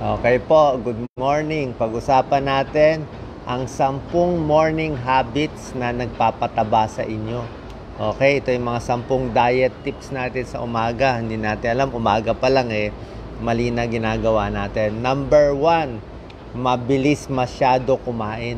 Okay po, good morning. Pag-usapan natin ang 10 morning habits na nagpapataba sa inyo. Okay, ito yung mga 10 diet tips natin sa umaga. Hindi natin alam, umaga pa lang mali na ginagawa natin. Number 1, mabilis masyado kumain.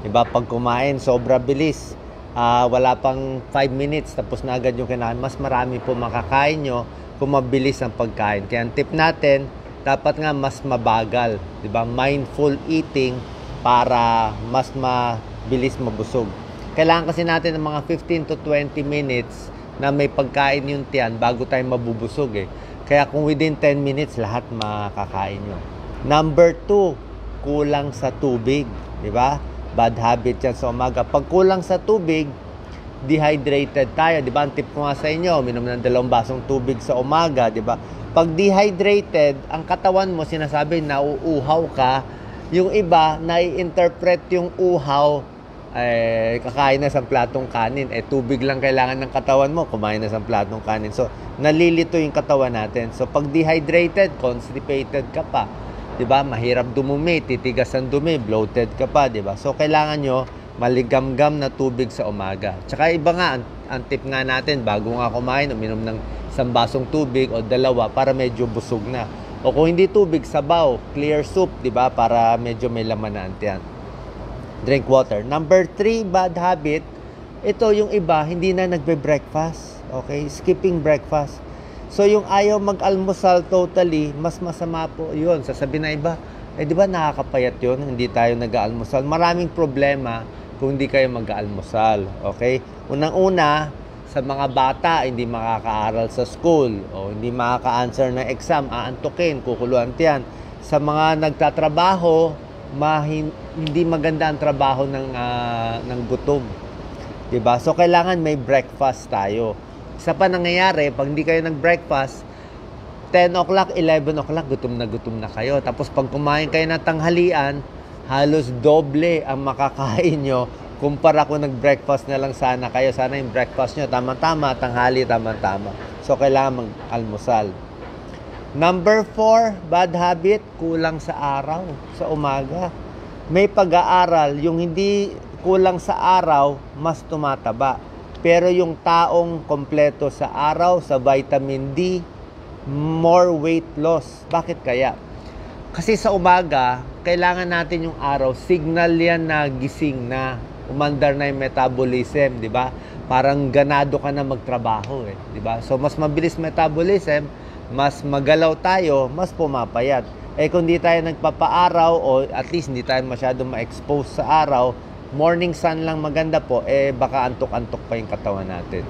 Diba, pag kumain, sobra bilis. Wala pang 5 minutes, tapos na agad yung kinain. Mas marami po makakain nyo kung mabilis ang pagkain. Kaya ang tip natin, dapat nga mas mabagal, 'di ba? Mindful eating para mas mabilis mabusog. Kailangan kasi natin ng mga 15 to 20 minutes na may pagkain yung tiyan bago tayo mabubusog Kaya kung within 10 minutes lahat makakain nyo. Number 2, kulang sa tubig, 'di ba? Bad habit 'yan sa umaga. Pag kulang sa tubig, dehydrated tayo, 'di ba? Ang tip ko nga sa inyo, uminom ng 2 basong tubig sa umaga, 'di ba? Pag dehydrated, ang katawan mo sinasabi nauuhaw ka. Yung iba, nai-interpret yung uhaw kakain na sa platong kanin. Tubig lang kailangan ng katawan mo, kumain na sa platong kanin. So, nalilito yung katawan natin. So, pag dehydrated, constipated ka pa. 'Di ba? Mahirap dumumi, titigas ang dumi, bloated ka pa, 'di ba? So, kailangan nyo maligamgam na tubig sa umaga. Tsaka iba nga, ang tip nga natin, bago nga kumain, uminom ng 1 basong tubig o 2 para medyo busog na. O kung hindi tubig, sabaw, clear soup, 'di ba? Para medyo may laman na yan. Drink water. Number 3, bad habit. Ito yung iba, hindi na nagbe-breakfast. Okay? Skipping breakfast. So yung ayaw mag-almusal totally, mas masama po 'yun. Sasabihin na iba, di ba nakakapayat 'yun? Hindi tayo nag-aalmusal. Maraming problema kung hindi kayo mag-aalmusal. Okay? Unang-una, sa mga bata, hindi makaka-aral sa school o hindi makaka-answer ng exam, aantukin, kukuluan tiyan. Sa mga nagtatrabaho, hindi maganda ang trabaho ng gutom. Diba? So, kailangan may breakfast tayo. Isa pa nangyayari, pag hindi kayo nag-breakfast, 10 o'clock, 11 o'clock, gutom na kayo. Tapos, pag kumain kayo ng tanghalian, halos doble ang makakain nyo kumpara kung nag-breakfast na lang sana kayo. Sana yung breakfast nyo, tama-tama, tanghali, tama-tama. So, kailangan mag-almusal. Number 4, bad habit, kulang sa araw, sa umaga. May pag-aaral, yung hindi kulang sa araw, mas tumataba. Pero yung taong kompleto sa araw, sa vitamin D, more weight loss. Bakit kaya? Kasi sa umaga, kailangan natin yung araw, signal yan na gising na, umandar na yung metabolism, di ba? Parang ganado ka na magtrabaho, di ba? So, mas mabilis metabolism, mas magalaw tayo, mas pumapayat. Kung di tayo nagpapaaraw o at least hindi tayo masyado ma-expose sa araw, morning sun lang maganda po, baka antok-antok pa yung katawan natin.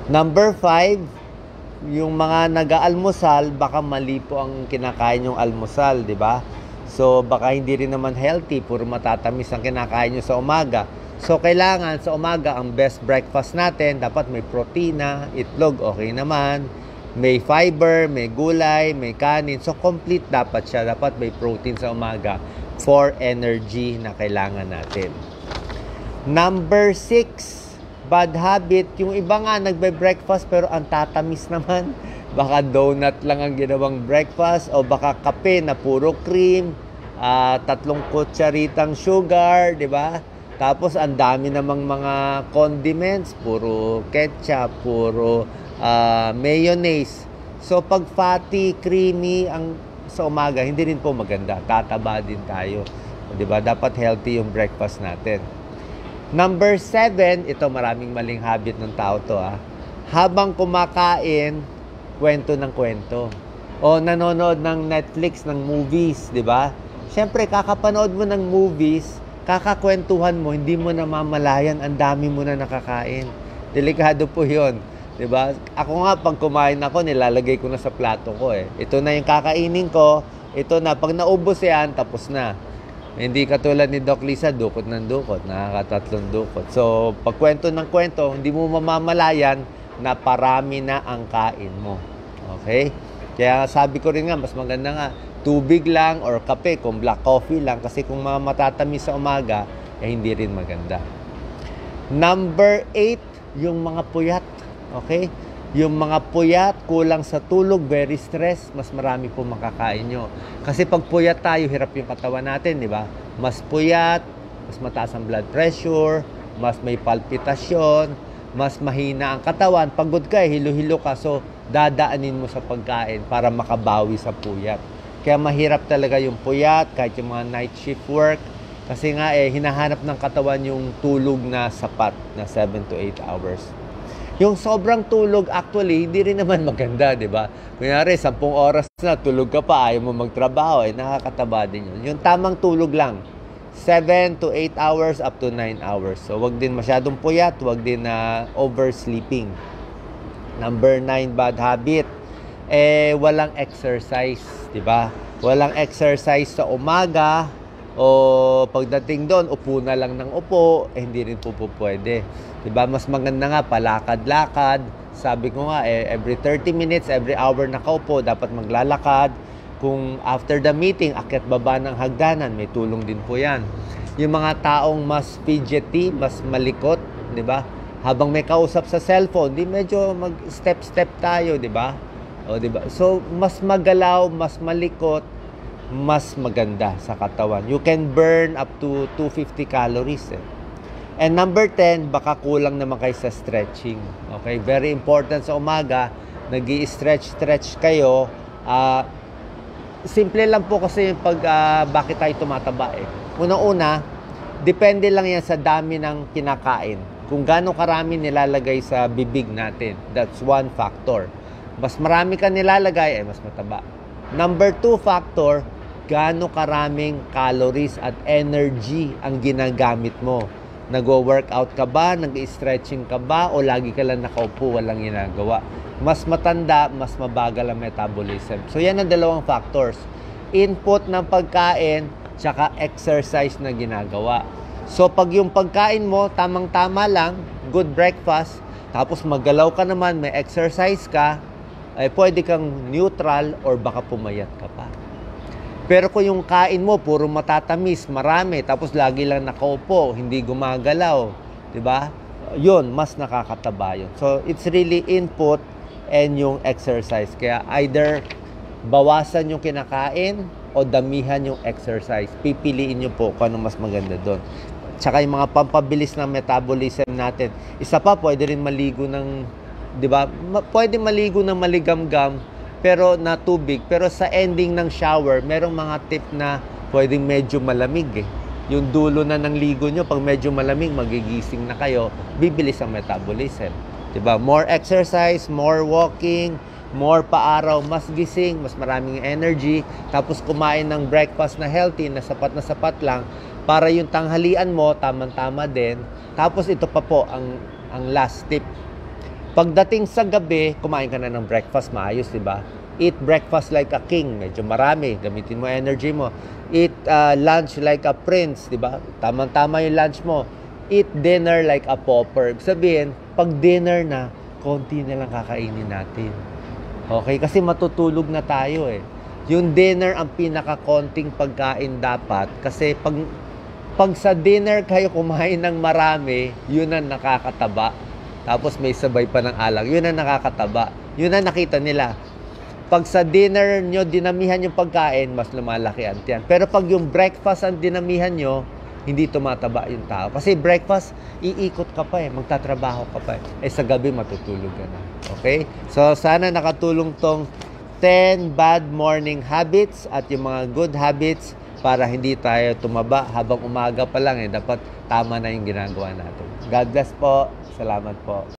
Number 5, yung mga nag-aalmusal, baka mali po ang kinakain yung almusal, di ba? So, baka hindi rin naman healthy, puro matatamis ang kinakain nyo sa umaga. So, kailangan sa umaga, ang best breakfast natin, dapat may protina, itlog, okay naman. May fiber, may gulay, may kanin. So, complete dapat siya. Dapat may protein sa umaga for energy na kailangan natin. Number 6, bad habit. Yung iba nga, nagbe-breakfast pero ang tatamis naman. Baka donut lang ang ginawang breakfast o baka kape na puro cream, 3 kutsaritang sugar, di ba? Tapos ang dami namang mga condiments, puro ketchup, puro mayonnaise. So pag fatty, creamy ang sa umaga, hindi rin po maganda. Tataba din tayo. Di ba? Dapat healthy yung breakfast natin. Number 7, ito maraming maling habit ng tao to Habang kumakain, kwento ng kwento. O nanonood ng Netflix, ng movies, di ba? Siyempre, kakapanood mo ng movies, kakakwentuhan mo, hindi mo namamalayan, ang dami mo na nakakain. Delikado po yun. Di ba? Ako nga, pag kumain ako, nilalagay ko na sa plato ko Ito na yung kakainin ko, ito na. Pag naubos yan, tapos na. Hindi katulad ni Doc Lisa, dukot ng dukot, nakakatatlong dukot. So, pag kwento ng kwento, hindi mo mamamalayan na parami na ang kain mo. Okay? Kaya sabi ko rin nga, mas maganda nga, tubig lang or kape, kung black coffee lang, kasi kung mga matatamis sa umaga, hindi rin maganda. Number 8, yung mga puyat. Okay? Yung mga puyat, kulang sa tulog, very stress, mas marami po makakain nyo. Kasi pag puyat tayo, hirap yung katawan natin, di ba? Mas puyat, mas mataas ang blood pressure, mas may palpitasyon, mas mahina ang katawan. Pagod ka, hilo-hilo ka, so dadaanin mo sa pagkain para makabawi sa puyat. Kaya mahirap talaga yung puyat, kahit yung mga night shift work. Kasi nga hinahanap ng katawan yung tulog na sapat na 7 to 8 hours. Yung sobrang tulog, actually, hindi rin naman maganda, di ba? Kunyari, 10 oras na, tulog ka pa, ayaw mo magtrabaho, nakakataba din yun. Yung tamang tulog lang, 7 to 8 hours up to 9 hours. So, wag din masyadong puyat, wag din oversleeping. Number 9 bad habit, walang exercise, di ba? Walang exercise sa umaga, o pagdating doon, upo na lang ng upo, hindi rin po pwede. Diba? Mas maganda nga, palakad-lakad. Sabi ko nga, every 30 minutes, every hour nakaupo, dapat maglalakad. Kung after the meeting, akyat baba ng hagdanan, may tulong din po yan. Yung mga taong mas fidgety, mas malikot, diba? Habang may kausap sa cellphone, di medyo mag-step-step tayo, diba? O, diba? So, mas magalaw, mas malikot, mas maganda sa katawan. You can burn up to 250 calories. And number 10, baka kulang naman kayo sa stretching. Okay? Very important sa umaga, nag-i-stretch kayo. Simple lang po kasi yung bakit tayo tumataba Unang-una, depende lang yan sa dami ng kinakain. Kung gaano karami nilalagay sa bibig natin. That's one factor. Mas marami ka nilalagay, mas mataba. Number 2 factor, gaano karaming calories at energy ang ginagamit mo. Nag-workout ka ba? Nag-stretching ka ba? O lagi ka lang nakaupo, walang ginagawa? Mas matanda, mas mabagal ang metabolism. So, yan ang dalawang factors. Input ng pagkain, tsaka exercise na ginagawa. So, pag yung pagkain mo, tamang-tama lang, good breakfast, tapos maggalaw ka naman, may exercise ka, pwede kang neutral or baka pumayat ka pa. Pero kung yung kain mo, puro matatamis, marami, tapos lagi lang nakaupo, hindi gumagalaw, di ba? Yun, mas nakakataba yun. So, it's really input and yung exercise. Kaya either bawasan yung kinakain o damihan yung exercise. Pipiliin nyo po kung ano mas maganda doon. Tsaka yung mga pampabilis ng metabolism natin. Isa pa, pwede rin maligo ng, di ba? Pwede maligo ng maligamgam, pero na tubig. Pero sa ending ng shower, merong mga tip na pwedeng medyo malamig Yung dulo na ng ligo nyo, pag medyo malamig, magigising na kayo, bibilis ang metabolism. Diba? More exercise, more walking, more paaraw, mas gising, mas maraming energy. Tapos kumain ng breakfast na healthy, na sapat lang, para yung tanghalian mo, tamang-tama din. Tapos ito pa po, ang last tip. Pagdating sa gabi, kumain ka na ng breakfast, maayos, di ba? Eat breakfast like a king, medyo marami, gamitin mo energy mo. Eat lunch like a prince, di ba? Tamang-tama yung lunch mo. Eat dinner like a pauper. Sabihin, pag dinner na, konti na lang kakainin natin. Okay? Kasi matutulog na tayo Yung dinner ang pinaka-konting pagkain dapat. Kasi pag sa dinner kayo kumain ng marami, yun ang nakakataba. Tapos may sabay pa ng alak. Yun ang nakakataba. Yun ang nakita nila. Pag sa dinner nyo, dinamihan yung pagkain, mas lumalaki ang tiyan. Pero pag yung breakfast ang dinamihan nyo, hindi tumataba yung tao. Kasi breakfast, iikot ka pa magtatrabaho ka pa sa gabi, matutulog ka na. Okay? So, sana nakatulong tong 10 bad morning habits at yung mga good habits para hindi tayo tumaba habang umaga pa lang dapat tama na yung ginagawa natin. God bless po. Salamat po.